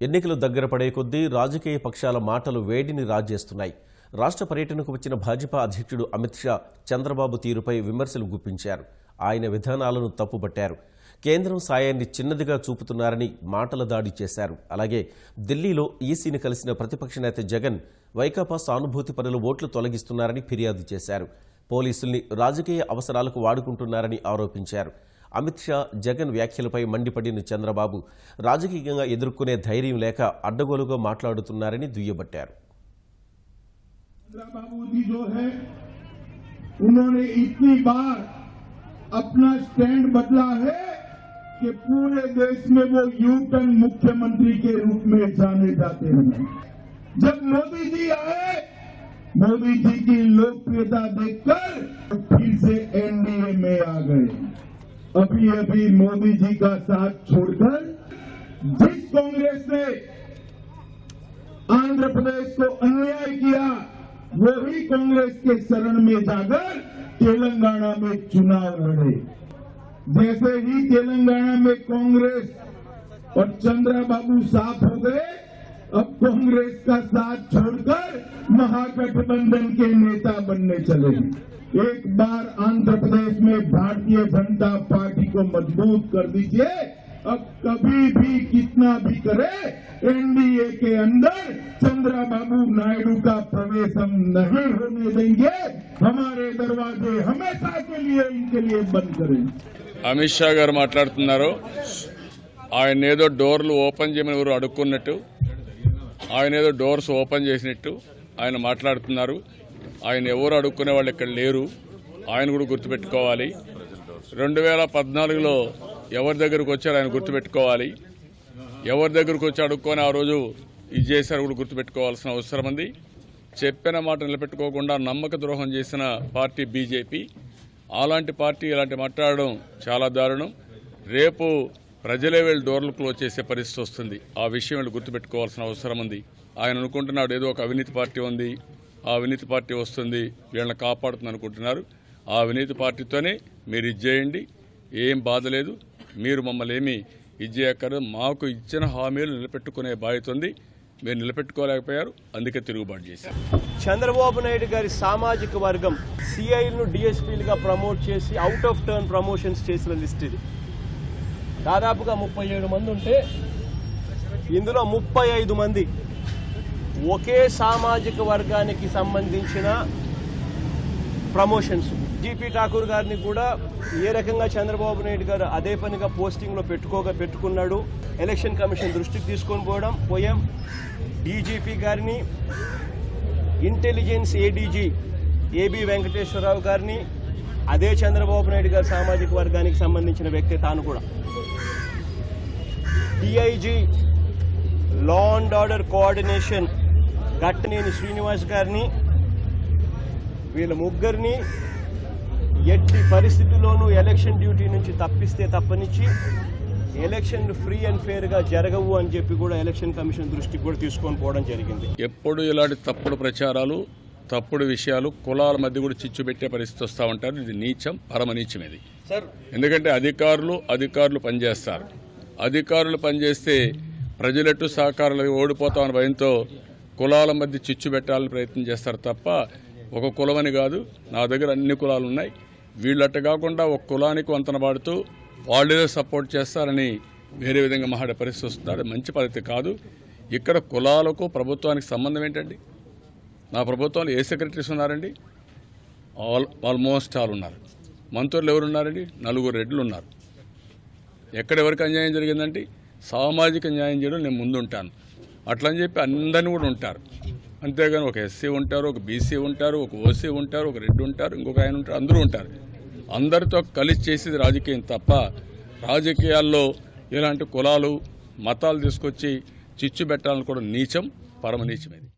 ఎన్నికలు దగ్గర పడే కొద్దీ రాజకీయ పక్షాల మాటలు వేడిని రాజేస్తున్నాయి. రాష్ట్ర పర్యటనకు వచ్చిన భాజపా అధ్యక్షుడు అమిత్ షా చంద్రబాబు తీరుపై విమర్శలు గుప్పించారు. ఆయన విధానాలను తప్పుపట్టారు. కేంద్రం సాయాన్ని చిన్నదిగా చూపుతున్నారని మాటల దాడి చేశారు. అలాగే ఢిల్లీలో ఈసీని కలిసిన ప్రతిపక్ష నేత జగన్ వైకాపా సానుభూతి పరుల ఓట్లు తొలగిస్తున్నారని ఫిర్యాదు చేశారు. పోలీసుల్ని రాజకీయ అవసరాలకు వాడుకుంటున్నారని ఆరోపించారు. అమిత్ షా జగన్ వ్యాఖ్యలపై మండిపడిన చంద్రబాబు రాజకీయంగా ఎదుర్కొనే ధైర్యం లేక అడ్డగోలుగా మాట్లాడుతున్నారని దుయ్యబట్టారు. उन्होंने इतनी बार अपना स्टैंड बदला है कि पूरे देश में वो यू टर्न मुख्यमंत्री के रूप में जाने जाते हैं। जब मोदी जी आए, मोदी जी की लोकप्रियता देखकर फिर से एनडीए में आ गए। अभी अभी मोदी जी का साथ छोड़कर जिस कांग्रेस ने आंध्र प्रदेश को अन्याय किया, वही कांग्रेस के शरण में जाकर तेलंगाना में चुनाव लड़े। जैसे ही तेलंगाना में कांग्रेस और चंद्रबाबू साफ हो गए, अब कांग्रेस का साथ छोड़कर महागठबंधन के नेता बनने चले। एक बार आंध्र प्रदेश में भारतीय जनता पार्टी को मजबूत कर दीजिए। अब कभी भी कितना भी करे, एनडीए के अंदर चंद्रबाबू नायडू का प्रवेश हम नहीं होने देंगे। हमारे दरवाजे हमेशा के लिए इनके लिए बंद करें। అమిత్ షా గారు మాట్లాడుతున్నారు. ఆయన ఏదో డోర్లు ఓపెన్ చేయమని ఎవరు అడుక్కున్నట్టు, ఆయన ఏదో డోర్స్ ఓపెన్ చేసినట్టు ఆయన మాట్లాడుతున్నారు. ఆయన ఎవరు అడుక్కునే వాళ్ళు ఇక్కడ లేరు. ఆయన కూడా గుర్తుపెట్టుకోవాలి. 2014లో ఎవరి దగ్గరకు వచ్చారు ఆయన గుర్తుపెట్టుకోవాలి. ఎవరి దగ్గరకు వచ్చి అడుక్కొని ఆ రోజు ఇది చేశారు కూడా గుర్తుపెట్టుకోవాల్సిన అవసరం ఉంది. చెప్పిన మాట నిలబెట్టుకోకుండా నమ్మక ద్రోహం చేసిన పార్టీ బీజేపీ. అలాంటి పార్టీ ఇలాంటి మాట్లాడడం చాలా దారుణం. రేపు ప్రజలే వీళ్ళు డోర్లు క్లోజ్ చేసే పరిస్థితి వస్తుంది. ఆ విషయం వీళ్ళు గుర్తుపెట్టుకోవాల్సిన అవసరం ఉంది. ఆయన అనుకుంటున్నాడు ఏదో ఒక అవినీతి పార్టీ ఉంది, ఆ అవినీతి పార్టీ వస్తుంది వీళ్ళని కాపాడుతుంది అనుకుంటున్నారు. ఆ అవినీతి పార్టీతోనే మీరు ఇది చేయండి, ఏం బాధ లేదు. మీరు మమ్మల్ని ఏమీ ఇది చేయక్కర్లేదు. మాకు ఇచ్చిన హామీలు నిలబెట్టుకునే బాధ్యత ఉంది. మీరు నిలబెట్టుకోలేకపోయారు, అందుకే తిరుగుబాటు చేశారు. చంద్రబాబు నాయుడు గారి సామాజిక వర్గం సిఐలను డిఎస్పీలుగా ప్రమోట్ చేసి అవుట్ ఆఫ్ టర్న్ ప్రమోషన్స్ చేసిన లిస్ట్ ఇది. దాదాపుగా 37 మంది ఉంటే ఇందులో 35 మంది ఒకే సామాజిక వర్గానికి సంబంధించిన ప్రమోషన్స్. జీపీ ఠాకూర్ గారిని కూడా ఏ రకంగా చంద్రబాబు నాయుడు గారు అదే పనిగా పోస్టింగ్లో పెట్టుకున్నాడు. ఎలక్షన్ కమిషన్ దృష్టికి తీసుకొని పోయాం. డీజీపీ గారిని, ఇంటెలిజెన్స్ ఏడీజీ ఏబీ వెంకటేశ్వరరావు గారిని అదే చంద్రబాబు నాయుడు గారి సామాజిక వర్గానికి సంబంధించిన వ్యక్తి తాను కూడా. DIG law and order coordination Gattaneni Srinivas గారిని, వీళ్ళ ముగ్గురిని ఎట్టి పరిస్థితుల్లోనూ ఎలక్షన్ డ్యూటీ నుంచి తప్పిస్తే తప్పనిచ్చి ఎలక్షన్లు ఫ్రీ అండ్ ఫెయిర్గా జరగవు అని చెప్పి కూడా ఎలక్షన్ కమిషన్ దృష్టికి కూడా తీసుకొని పోవడం జరిగింది. ఎప్పుడు ఇలాంటి తప్పుడు ప్రచారాలు, తప్పుడు విషయాలు కులాల మధ్య కూడా చిచ్చు పెట్టే పరిస్థితి వస్తూ ఉంటారు. ఇది నీచం, పరమ నీచం ఇది. ఎందుకంటే అధికారులు పనిచేస్తారు. అధికారులు పనిచేస్తే ప్రజలెట్టు సహకారాలు ఓడిపోతామని భయంతో కులాల మధ్య చిచ్చు పెట్టాలని ప్రయత్నం చేస్తారు తప్ప ఒక కులమని కాదు. నా దగ్గర అన్ని కులాలు ఉన్నాయి. వీళ్ళట్టు కాకుండా ఒక కులానికి వంతన పాడుతూ వాళ్ళేదో సపోర్ట్ చేస్తారని వేరే విధంగా మాట్లాడే పరిస్థితి వస్తుంది. అది మంచి పద్ధతి కాదు. ఇక్కడ కులాలకు ప్రభుత్వానికి సంబంధం ఏంటండి? నా ప్రభుత్వంలో ఏ సెక్రటరీస్ ఉన్నారండి? ఆల్మోస్ట్ ఆల్ ఉన్నారు. మంత్రులు ఎవరు ఉన్నారండి? 4 రెడ్లు ఉన్నారు. ఎక్కడెవరికి అన్యాయం జరిగిందంటే సామాజిక న్యాయం చేయడం నేను ముందుంటాను అట్లని చెప్పి అందరినీ కూడా ఉంటారు. అంతేగాని ఒక ఎస్సీ ఉంటారు, ఒక బీసీ ఉంటారు, ఒక ఓసీ ఉంటారు, ఒక రెడ్డి ఉంటారు, ఇంకొక ఆయన ఉంటారు, అందరూ ఉంటారు. అందరితో కలిసి చేసేది రాజకీయం తప్ప రాజకీయాల్లో ఇలాంటి కులాలు, మతాలు తీసుకొచ్చి చిచ్చు పెట్టాలని కూడా నీచం, పరమ నీచం ఇది.